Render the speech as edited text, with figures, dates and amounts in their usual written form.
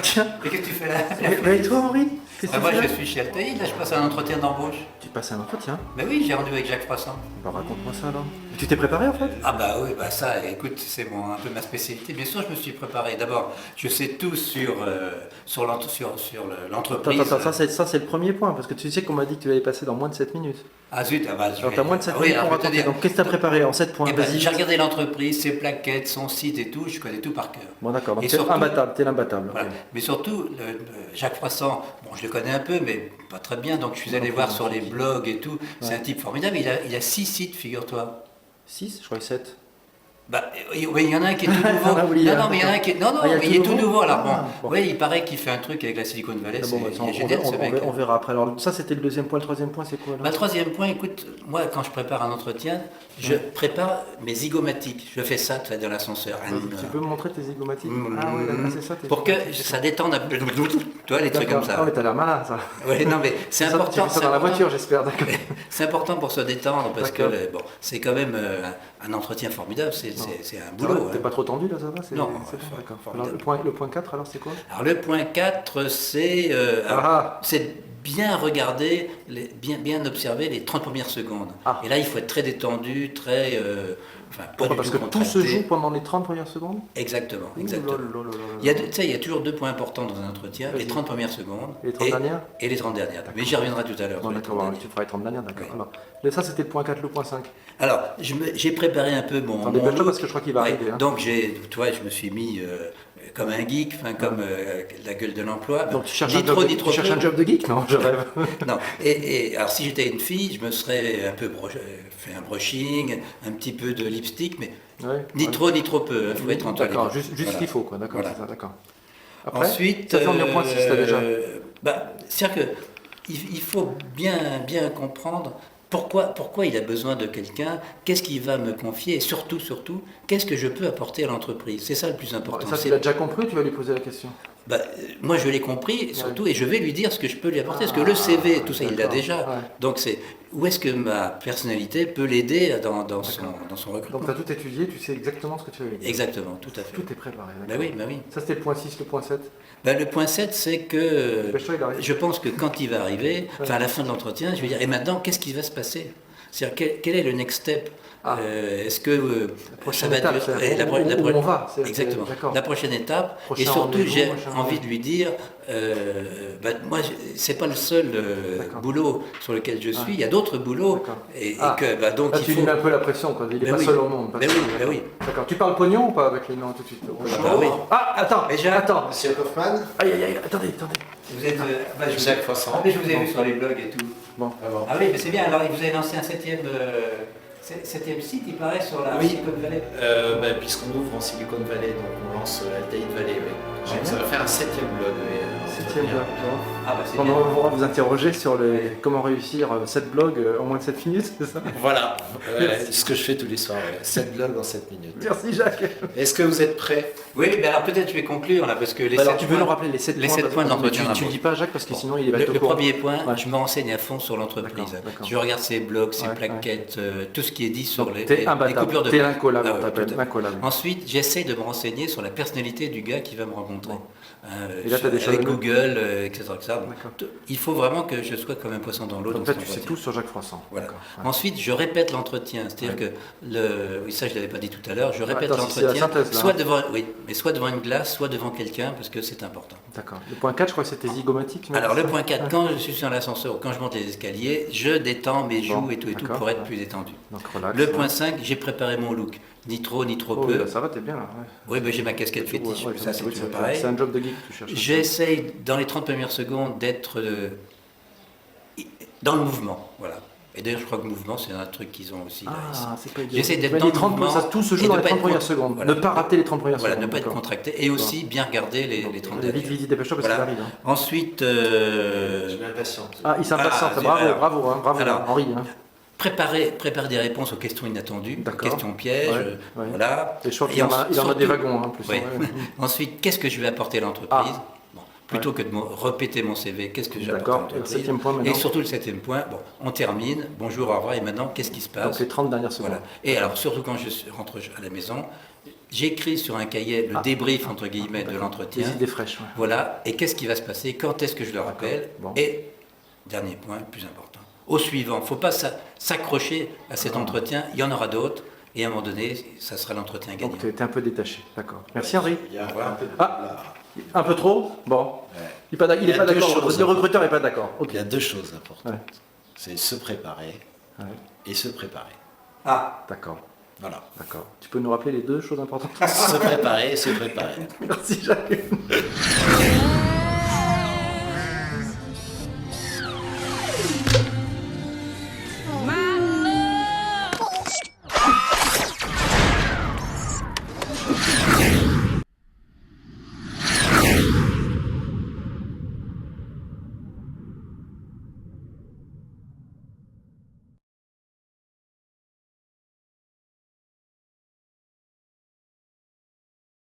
Tiens. Et qu'est-ce que tu fais là? Et toi, Henri? Qu'est-ce que tu Moi, fais là? je suis chez Altaï, là, je passe un entretien d'embauche. Tu passes un entretien? Mais oui, j'ai rendu avec Jacques Froissant. Raconte-moi ça alors. Tu t'es préparé en fait? Ah bah oui, bah ça, écoute, c'est un peu ma spécialité. Bien sûr, je me suis préparé. D'abord, je sais tout sur l'entreprise. Attends, ça c'est le premier point, parce que tu sais qu'on m'a dit que tu allais passer dans moins de 7 minutes. Ah zut, ah bah, Alors t'as moins de 7 oui, minutes alors, pour je vais te raconter. dire. Donc qu'est-ce que t'as préparé en 7 points? Eh ben, Vas-y. j'ai regardé l'entreprise, ses plaquettes, son site et tout, je connais tout par cœur. Bon d'accord, donc Et t'es surtout- imbattable, t'es l'imbattable. Voilà. Ok. Mais surtout, Jacques Froissant, bon, je le connais un peu, mais pas très bien, donc je suis allé voir sur les blogs et tout. C'est un type formidable, il a 6 sites, figure-toi. 6, je crois que 7. Bah, oui, il y en a un qui est tout nouveau. On a oublié, Non, hein, mais il y en a un qui est... Non, Ah, il y a mais tout il est tout nouveau. nouveau. Alors Ah, bon, bon. oui, il paraît qu'il fait un truc avec la Silicon Valley. Ah bon, bah, ça, Il est génial, ce mec. on verra après. Alors ça c'était le deuxième point, le troisième point c'est quoi Bah, là? le troisième point, écoute, moi quand je prépare un entretien, je prépare mes zygomatiques. Je fais ça tu vois, dans l'ascenseur. Tu peux me montrer tes zygomatiques? Ah oui, d'accord, c'est ça. Pour que ça détende un peu. Tu vois, les trucs comme ça. Ah mais t'as l'air malin ça. Ouais, non, mais c'est Ça, important. Tu fais ça c'est dans la important. voiture j'espère, d'accord. C'est important pour se détendre parce que D'accord. bon, c'est quand même un entretien formidable. C'est un boulot. T'es hein. pas trop tendu là, ça va? Non, c'est bon, d'accord. formidable. Alors, le point 4 alors c'est quoi? Alors le point 4, c'est bien regarder, bien observer les 30 premières secondes. Ah. Et là, il faut être très détendu, très... pas Pourquoi? du Parce tout que tout se contracté. joue pendant les 30 premières secondes? Exactement, Ouh exactement. là là là là là. Il y a toujours 2 points importants dans un entretien, les Vas-y. 30 premières secondes Et les 30 dernières? et les 30 dernières. Mais j'y reviendrai tout à l'heure. Bon, sur les d'accord, 30 alors, dernières. tu feras les 30 dernières, d'accord. Oui. Alors, là, ça c'était le point 4, le point 5. Alors, j'ai préparé un peu mon... Attends, dépêche-toi look. parce que je crois qu'il va Ouais, arriver. Hein. Donc, tu vois, je me suis mis comme un geek, comme la gueule de l'emploi. Donc tu cherches, Ni un trop, job, ni tu trop cherches peu. un job de geek? Non, je rêve. Non. Et alors, si j'étais une fille, je me serais un peu fait un brushing, un petit peu de lipstick, mais Ouais, ni ouais. trop, ni trop peu. Il faut être en toilette. D'accord, juste ce Voilà. qu'il faut, quoi. D'accord, Voilà. c'est ça, d'accord. Après, Ensuite, ça fait combien de points 6 t'as déjà? C'est-à-dire qu'il faut bien comprendre pourquoi il a besoin de quelqu'un, qu'est-ce qu'il va me confier, et surtout, qu'est-ce que je peux apporter à l'entreprise. C'est ça le plus important. Ça, tu l'as déjà compris ou tu vas lui poser la question? Moi, je l'ai compris, surtout, et je vais lui dire ce que je peux lui apporter. Parce que le CV, tout ça, il l'a d'accord, déjà. ouais. Donc, c'est où est-ce que ma personnalité peut l'aider dans son recrutement. Donc tu as tout étudié, tu sais exactement ce que tu veux lui dire. Exactement, tout à fait. Tout est préparé, Ben d'accord. oui, ben oui. Ça c'était le point 6, le point 7. Le point 7, c'est que Dépêche-toi, il arrive. je pense que quand il va arriver, à la fin de l'entretien, je vais dire, et maintenant, qu'est-ce qui va se passer? C'est-à-dire, quel est le next step? Est-ce que ça va étape, être c'est où on va, c'est- exactement, d'accord. la prochaine étape, Prochain et surtout rendez-vous, j'ai machin, envie ouais. de lui dire, moi c'est pas le seul D'accord. boulot sur lequel je suis, il y a d'autres boulots, D'accord. et Ah. que donc Là il tu faut... lui mets un peu la pression, quoi. Il est Ben pas oui. seul au monde. pas Ben seul, oui, ben d'accord. oui. D'accord. Tu parles pognon ou pas avec les noms tout de suite? Bah oui. Ah, attends, Et Jacques attends. Monsieur Kaufmann, Aïe, aïe, aïe, attendez. Vous êtes, Jacques Froissant. mais je vous ai vu sur les blogs et tout. Bon. Ah oui, mais c'est bien, alors vous avez lancé un septième site, il paraît, sur la Oui. Silicon Valley. Puisqu'on ouvre en Silicon Valley, donc on lance Altaï Valley. Oui. Ah, Ça va faire un 7e blog. Septième bloc. Ah bah c'est On bien. va vous interroger sur comment réussir 7 blogs en moins de 7 minutes, c'est ça? Voilà, ce que je fais tous les soirs. 7 blogs en 7 minutes. Merci Jacques. Est-ce que vous êtes prêts? Oui, mais alors peut-être je vais conclure là, parce que les Alors sept tu veux points- nous rappeler les 7 les points? 7 points de mais l'entretien tu ne dis pas à Jacques parce que sinon il va Le être au courant. premier point, Ouais. je me renseigne à fond sur l'entreprise. D'accord. Je regarde ses blogs, ses Ouais, plaquettes, tout ce qui est dit sur Donc, les t'es coupures imbattable, de t'es incollable, Ah on ouais, t'appelle, tout à fait. incollable. Ensuite, j'essaie de me renseigner sur la personnalité du gars qui va me rencontrer. Et là, t'as des choses avec à nous Google, etc. D'accord. Il faut vraiment que je sois comme un poisson dans l'eau. Donc dans là cet tu sais entretien. tout sur Jacques Froissant. Voilà. D'accord. Ouais. Ensuite, je répète l'entretien, c'est-à-dire que oui, ça je l'avais pas dit tout à l'heure, je répète Attends, c'est la l'entretien, synthèse, là, soit hein. soit devant une glace, soit devant quelqu'un, parce que c'est important. D'accord. Le point 4, je crois que c'était zygomatique. tu m'as Alors dit le ça point 4, quand je suis dans l'ascenseur ou quand je monte les escaliers, je détends mes joues Bon, et tout d'accord, pour être ouais. plus détendu. Donc relax. Le ouais. point 5, j'ai préparé mon look, ni trop ni trop Oh, peu. là, ça va, t'es bien là. Ouais. Oui, ben, j'ai ma casquette fétiche, Ouais, ça c'est oui, toujours pareil. C'est un job de geek que tu cherches. J'essaye dans les 30 premières secondes d'être dans le mouvement, voilà. Et d'ailleurs, je crois que mouvement, c'est un truc qu'ils ont aussi. là, ici. Ah, c'est pas idiot. J'essaie d'être Mais dans les le 30, mouvement ça, tout se et joue de dans les pas 30 être premières con- secondes. voilà. Ne pas rater les 30 premières Voilà, secondes. ne pas être d'accord. contracté et aussi bien regarder les 30 Vite, dernières. vite, dépêche-toi parce Voilà. qu'il arrive. Hein. Ensuite, Je m'impatiente. Ah, il s'impatiente. Ah, Bravo, alors, bravo, hein, bravo, alors, Henri. Hein. préparer des réponses aux questions inattendues, aux D'accord. questions pièges, Ouais, ouais. voilà. Et je crois Et qu'il en a surtout- des wagons hein, en plus. Oui. hein, ouais. Ensuite, qu'est-ce que je vais apporter à l'entreprise? Ah. Bon, plutôt que de répéter mon CV, qu'est-ce que j'ai apporté à D'accord. Et le l'entreprise? 7e point maintenant. Et surtout le 7e point, bon, on termine, bonjour, au revoir, et maintenant, qu'est-ce qui se passe? Donc les 30 dernières secondes. Voilà. Et alors, surtout quand rentre à la maison, j'écris sur un cahier le débrief, entre guillemets, de l'entretien. Des idées fraîches. Ouais. Voilà, et qu'est-ce qui va se passer, quand est-ce que je le rappelle, Bon. et, dernier point, plus important, au suivant. Il ne faut pas s'accrocher à cet entretien, il y en aura d'autres, et à un moment donné, ça sera l'entretien gagnant. Donc tu es un peu détaché, d'accord. Merci Henri. Il y a un peu de Ah, un peu trop. Bon. Ouais. Il n'est pas Il y a deux d'accord. choses Le recruteur n'est pas d'accord. Ok. Il y a 2 choses importantes. Ouais. C'est se préparer Ouais. et se préparer. Ah, D'accord. Voilà. D'accord. Tu peux nous rappeler les 2 choses importantes? Se préparer et se préparer. Merci Jacques.